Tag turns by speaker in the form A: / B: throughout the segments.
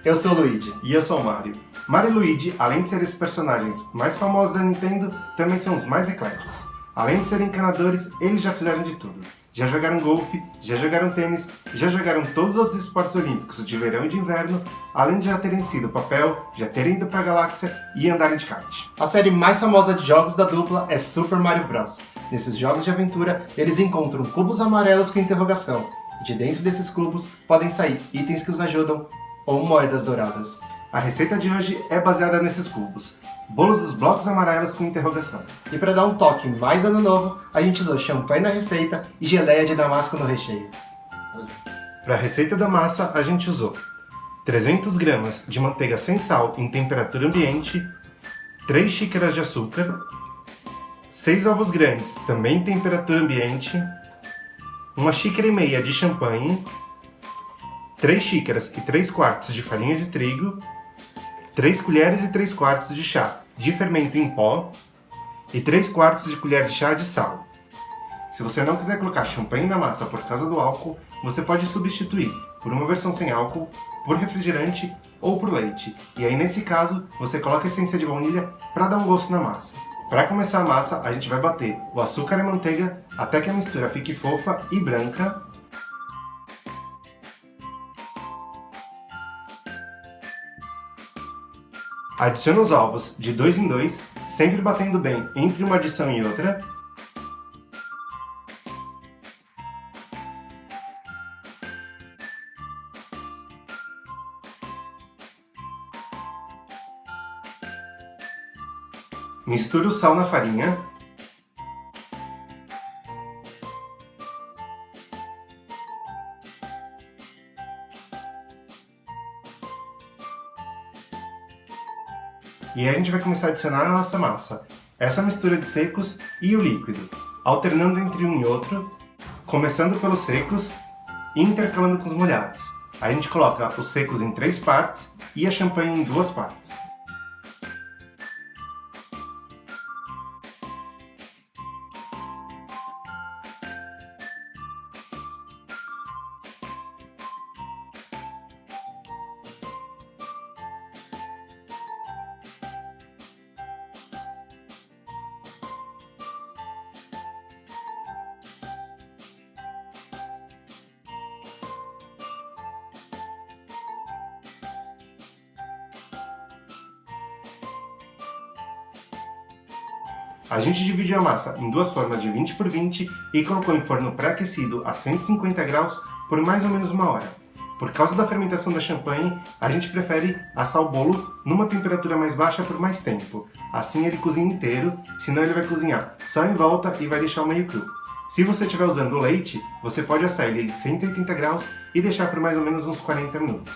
A: Eu sou o Luigi.
B: E eu sou o Mario. Mario e Luigi, além de serem os personagens mais famosos da Nintendo, também são os mais ecléticos. Além de serem encanadores, eles já fizeram de tudo. Já jogaram golfe, já jogaram tênis, já jogaram todos os outros esportes olímpicos de verão e de inverno, além de já terem sido papel, já terem ido pra galáxia e andarem de kart.
A: A série mais famosa de jogos da dupla é Super Mario Bros. Nesses jogos de aventura, eles encontram cubos amarelos com interrogação. E de dentro desses cubos podem sair itens que os ajudam ou moedas douradas.
B: A receita de hoje é baseada nesses cubos. Bolos dos blocos amarelos com interrogação.
A: E para dar um toque mais ano novo, a gente usou champanhe na receita e geleia de damasco no recheio.
B: Para a receita da massa, a gente usou 300 gramas de manteiga sem sal em temperatura ambiente, 3 xícaras de açúcar, 6 ovos grandes, também em temperatura ambiente, 1,5 xícaras de champanhe, 3 xícaras e 3 quartos de farinha de trigo, 3 colheres e 3 quartos de chá de fermento em pó e 3 quartos de colher de chá de sal. Se você não quiser colocar champanhe na massa por causa do álcool, você pode substituir por uma versão sem álcool, por refrigerante ou por leite. E aí nesse caso, você coloca a essência de baunilha para dar um gosto na massa. Para começar a massa, a gente vai bater o açúcar e a manteiga até que a mistura fique fofa e branca. Adicione os ovos de 2 em 2, sempre batendo bem entre uma adição e outra. Misture o sal na farinha. E aí a gente vai começar a adicionar a nossa massa, essa mistura de secos e o líquido, alternando entre um e outro, começando pelos secos e intercalando com os molhados. Aí a gente coloca os secos em 3 partes e a champanhe em 2 partes. A gente dividiu a massa em 2 formas de 20 por 20 e colocou em forno pré-aquecido a 150 graus por mais ou menos 1 hora. Por causa da fermentação da champanhe, a gente prefere assar o bolo numa temperatura mais baixa por mais tempo. Assim ele cozinha inteiro, senão ele vai cozinhar só em volta e vai deixar o meio cru. Se você estiver usando leite, você pode assar ele em 180 graus e deixar por mais ou menos uns 40 minutos.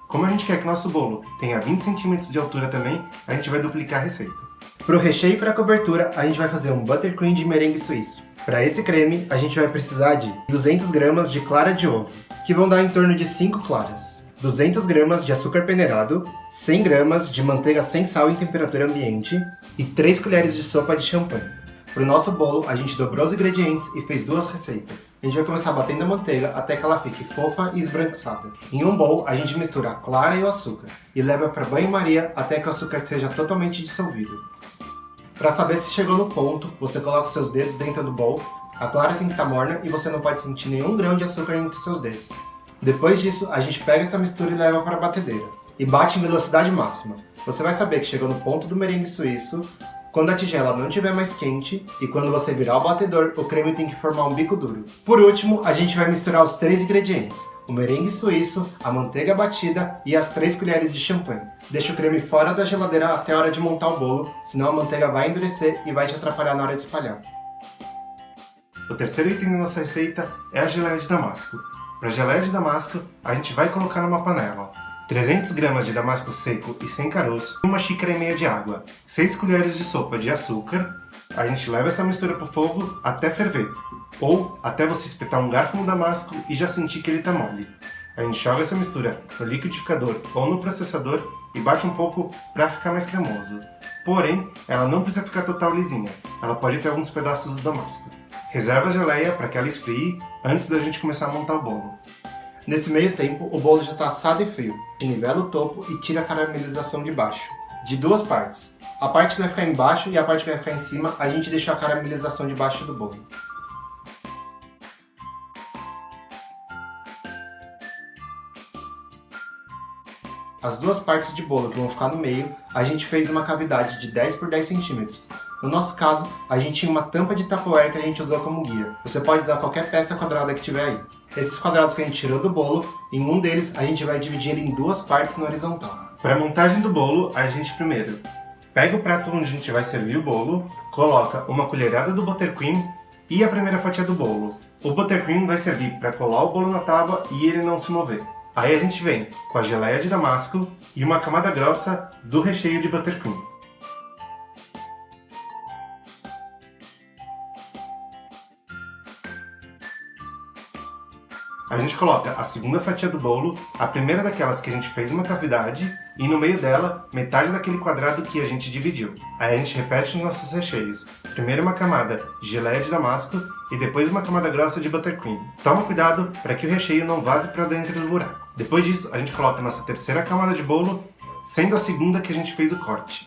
B: Como a gente quer que nosso bolo tenha 20 cm de altura também, a gente vai duplicar a receita.
A: Para o recheio e para a cobertura, a gente vai fazer um buttercream de merengue suíço. Para esse creme, a gente vai precisar de 200 gramas de clara de ovo, que vão dar em torno de 5 claras, 200 gramas de açúcar peneirado, 100 gramas de manteiga sem sal em temperatura ambiente e 3 colheres de sopa de champanhe. Para o nosso bolo, a gente dobrou os ingredientes e fez 2 receitas. A gente vai começar batendo a manteiga até que ela fique fofa e esbranquiçada. Em um bowl, a gente mistura a clara e o açúcar e leva para banho-maria até que o açúcar seja totalmente dissolvido. Para saber se chegou no ponto, você coloca os seus dedos dentro do bowl, a clara tem que estar morna e você não pode sentir nenhum grão de açúcar entre seus dedos. Depois disso, a gente pega essa mistura e leva para a batedeira. E bate em velocidade máxima. Você vai saber que chegou no ponto do merengue suíço quando a tigela não estiver mais quente e quando você virar o batedor, o creme tem que formar um bico duro. Por último, a gente vai misturar os 3 ingredientes, o merengue suíço, a manteiga batida e as 3 colheres de champanhe. Deixa o creme fora da geladeira até a hora de montar o bolo, senão a manteiga vai endurecer e vai te atrapalhar na hora de espalhar.
B: O terceiro item da nossa receita é a geleia de damasco. Para a geleia de damasco, a gente vai colocar numa panela 300 gramas de damasco seco e sem caroço, 1,5 xícaras de água, 6 colheres de sopa de açúcar. A gente leva essa mistura para o fogo até ferver, ou até você espetar um garfo no damasco e já sentir que ele está mole. A gente joga essa mistura no liquidificador ou no processador e bate um pouco para ficar mais cremoso. Porém, ela não precisa ficar total lisinha, ela pode ter alguns pedaços do damasco. Reserva a geleia para que ela esfrie antes da gente começar a montar o bolo.
A: Nesse meio tempo, o bolo já está assado e frio. Nivela o topo e tira a caramelização de baixo. De duas partes. A parte que vai ficar embaixo e a parte que vai ficar em cima, a gente deixa a caramelização de baixo do bolo. As duas partes de bolo que vão ficar no meio, a gente fez uma cavidade de 10 por 10 centímetros. No nosso caso, a gente tinha uma tampa de Tupperware que a gente usou como guia. Você pode usar qualquer peça quadrada que tiver aí. Esses quadrados que a gente tirou do bolo, em um deles a gente vai dividir ele em duas partes na horizontal.
B: Para a montagem do bolo, a gente primeiro pega o prato onde a gente vai servir o bolo, coloca uma colherada do buttercream e a primeira fatia do bolo. O buttercream vai servir para colar o bolo na tábua e ele não se mover. Aí a gente vem com a geleia de damasco e uma camada grossa do recheio de buttercream. A gente coloca a segunda fatia do bolo, a primeira daquelas que a gente fez uma cavidade, e no meio dela, metade daquele quadrado que a gente dividiu. Aí a gente repete os nossos recheios. Primeiro uma camada de geleia de damasco e depois uma camada grossa de buttercream. Toma cuidado para que o recheio não vaze para dentro do buraco. Depois disso, a gente coloca a nossa terceira camada de bolo, sendo a segunda que a gente fez o corte.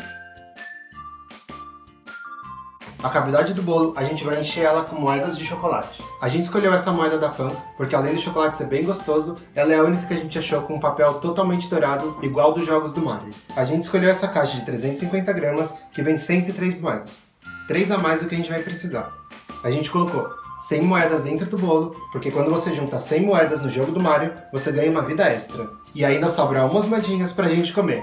A: A cavidade do bolo, a gente vai encher ela com moedas de chocolate. A gente escolheu essa moeda da Pan, porque além do chocolate ser bem gostoso, ela é a única que a gente achou com um papel totalmente dourado, igual dos jogos do Mario. A gente escolheu essa caixa de 350 gramas, que vem 103 moedas. 3 a mais do que a gente vai precisar. A gente colocou 100 moedas dentro do bolo, porque quando você junta 100 moedas no jogo do Mario, você ganha uma vida extra. E ainda sobra umas moedinhas pra gente comer.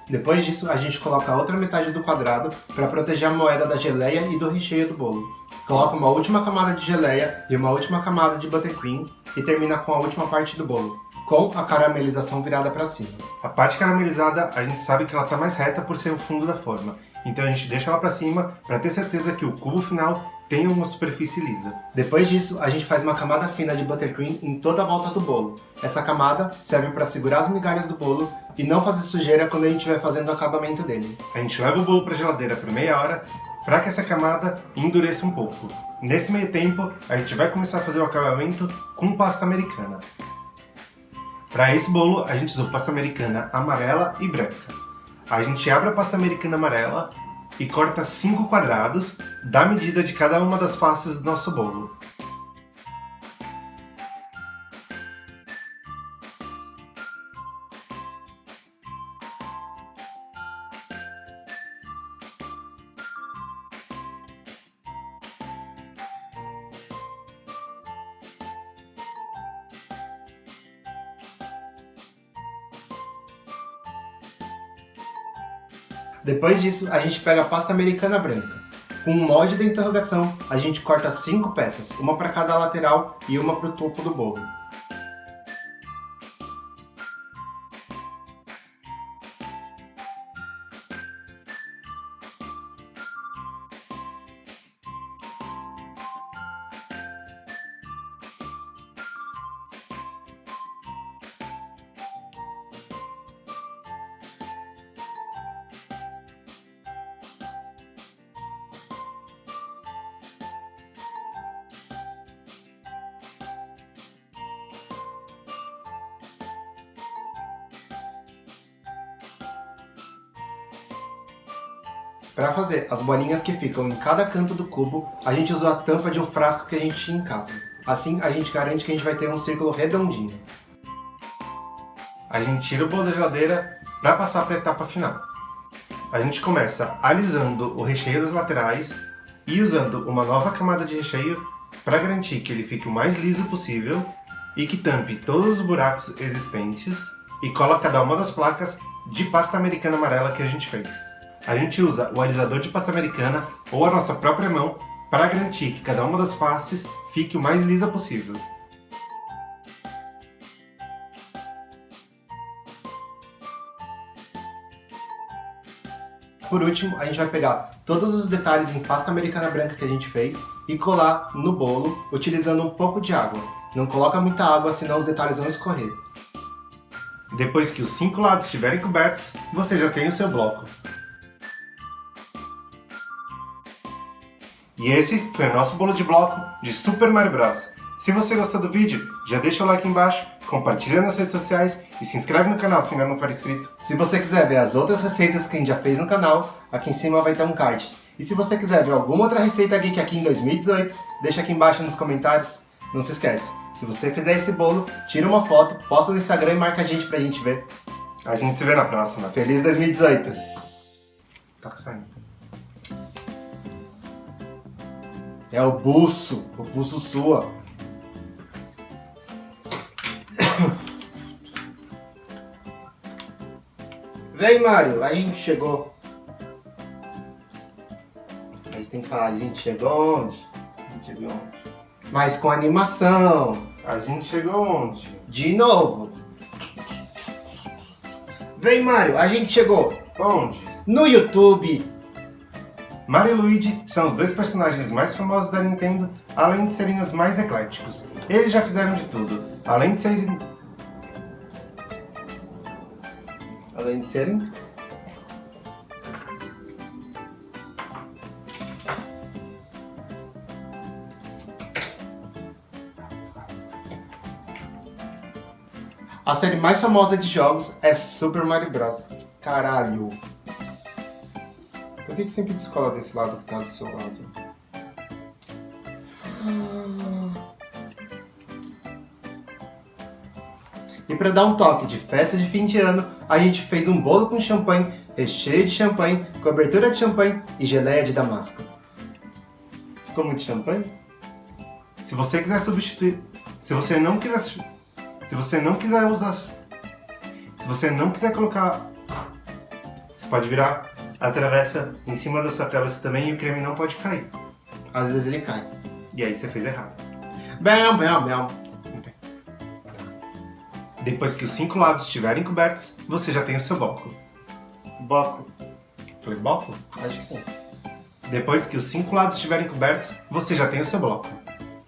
A: Depois disso, a gente coloca a outra metade do quadrado para proteger a moeda da geleia e do recheio do bolo. Coloca uma última camada de geleia e uma última camada de buttercream e termina com a última parte do bolo, com a caramelização virada para cima.
B: A parte caramelizada, a gente sabe que ela está mais reta por ser o fundo da forma, então a gente deixa ela para cima para ter certeza que o cubo final tem uma superfície lisa.
A: Depois disso, a gente faz uma camada fina de buttercream em toda a volta do bolo. Essa camada serve para segurar as migalhas do bolo e não fazer sujeira quando a gente estiver fazendo o acabamento dele.
B: A gente leva o bolo para a geladeira por meia hora para que essa camada endureça um pouco. Nesse meio tempo, a gente vai começar a fazer o acabamento com pasta americana. Para esse bolo, a gente usou pasta americana amarela e branca. A gente abre a pasta americana amarela e corta 5 quadrados da medida de cada uma das faces do nosso bolo.
A: Depois disso, a gente pega a pasta americana branca. Com um molde da interrogação, a gente corta 5 peças, uma para cada lateral e uma para o topo do bolo. Para fazer as bolinhas que ficam em cada canto do cubo, a gente usou a tampa de um frasco que a gente tinha em casa. Assim, a gente garante que a gente vai ter um círculo redondinho.
B: A gente tira o bolo da geladeira para passar para a etapa final. A gente começa alisando o recheio das laterais e usando uma nova camada de recheio para garantir que ele fique o mais liso possível e que tampe todos os buracos existentes e cola cada uma das placas de pasta americana amarela que a gente fez. A gente usa o alisador de pasta americana ou a nossa própria mão para garantir que cada uma das faces fique o mais lisa possível.
A: Por último, a gente vai pegar todos os detalhes em pasta americana branca que a gente fez e colar no bolo utilizando um pouco de água. Não coloca muita água, senão os detalhes vão escorrer.
B: Depois que os 5 lados estiverem cobertos, você já tem o seu bloco. E esse foi o nosso bolo de bloco de Super Mario Bros. Se você gostou do vídeo, já deixa o like embaixo compartilha nas redes sociais e se inscreve no canal se ainda não for inscrito.
A: Se você quiser ver as outras receitas que a gente já fez no canal, aqui em cima vai ter um card. E se você quiser ver alguma outra receita geek aqui em 2018, deixa aqui embaixo nos comentários. Não se esquece, se você fizer esse bolo, tira uma foto, posta no Instagram e marca a gente pra gente ver.
B: A gente se vê na próxima.
A: Feliz 2018!
B: Tá saindo.
A: É o buço sua. Vem, Mário, a gente chegou. Aí você tem que falar, a gente chegou onde?
B: A gente chegou onde?
A: Mas com animação.
B: A gente chegou onde?
A: De novo. Vem, Mário, a gente chegou.
B: Onde?
A: No YouTube.
B: Mario e Luigi são os dois personagens mais famosos da Nintendo, além de serem os mais ecléticos. Eles já fizeram de tudo, além de serem...
A: A série mais famosa de jogos é Super Mario Bros. Caralho. Por que sempre descola desse lado que tá do seu lado? E para dar um toque de festa de fim de ano, a gente fez um bolo com champanhe, recheio de champanhe, cobertura de champanhe e geleia de damasco. Ficou muito champanhe?
B: Se você quiser substituir... Se você não quiser colocar... Você pode virar a travessa em cima da sua cabeça também e o creme não pode cair.
A: Às vezes ele cai.
B: E aí você fez errado.
A: Bam, bam, bam.
B: Depois que os 5 lados estiverem cobertos, você já tem o seu bloco.
A: Boco.
B: Falei bloco?
A: Acho que sim.
B: Depois que os 5 lados estiverem cobertos, você já tem o seu bloco.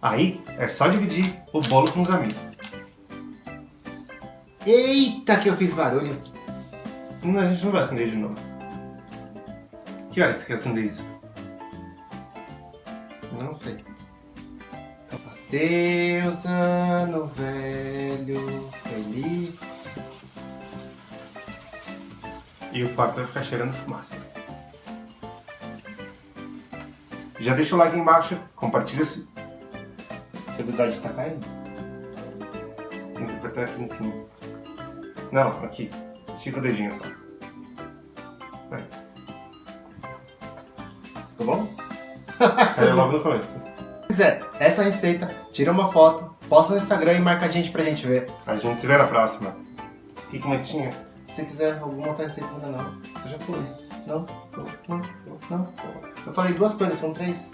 B: Aí é só dividir o bolo com os amigos.
A: Eita, que eu fiz barulho.
B: A gente não vai acender de novo. Que horas você quer acender isso?
A: Não sei. Adeus, ano velho, feliz.
B: E o quarto vai ficar cheirando fumaça. Já deixa o like aí embaixo, compartilha se...
A: Seu bigode tá caindo?
B: Vai estar aqui em cima. Não, aqui. Estica o dedinho só. Vai.
A: Tá bom?
B: Saiu logo no começo.
A: Se quiser essa receita, tira uma foto, posta no Instagram e marca a gente pra gente ver.
B: A gente se vê na próxima. O que mais tinha?
A: Se quiser alguma outra receita no canal, você já falou isso. Não. Eu falei 2 coisas, são 3.